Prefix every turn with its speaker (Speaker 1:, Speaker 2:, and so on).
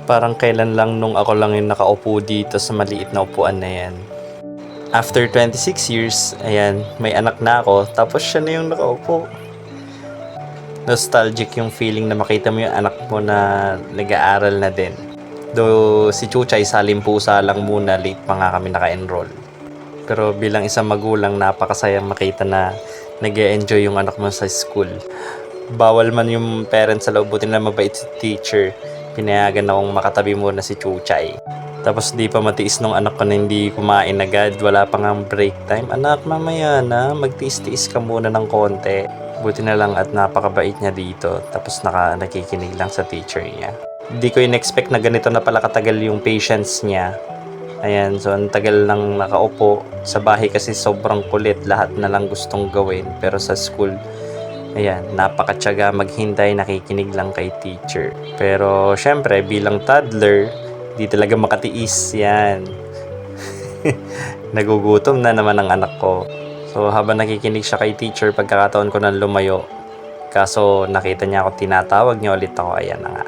Speaker 1: Parang kailan lang nung ako lang yung nakaupo dito sa maliit na upuan na yan. After 26 years, ayan, may anak na ako, tapos siya na yung nakaupo. Nostalgic yung feeling na makita mo yung anak mo na nag-aaral na din. Though si Chuchay salimpusa lang muna, late pa nga kami naka-enroll. Pero bilang isang magulang, napakasayang makita na nag-e-enjoy yung anak mo sa school. Bawal man yung parents sa loob, buti na mabait si teacher. Pinayagan akong makatabi muna si Chuchay. Tapos di pa matiis nung anak ko na hindi kumain agad. Wala pa nga break time. Anak, mamaya na. Magtiis-tiis ka muna ng konti. Buti na lang at napakabait niya dito. Tapos nakikinig lang sa teacher niya. Hindi ko in-expect na ganito na pala katagal yung patience niya. Ayan, so ang tagal nang nakaupo. Sa bahay kasi sobrang kulit. Lahat na lang gustong gawin. Pero sa school, ayan, napakatyaga maghintay, nakikinig lang kay teacher. Pero syempre, bilang toddler, di talaga makatiis yan. Nagugutom na naman ang anak ko. So habang nakikinig siya kay teacher, pagkakataon ko nang lumayo. Kaso nakita niya ako, tinatawag niya ulit ako, ayan na nga.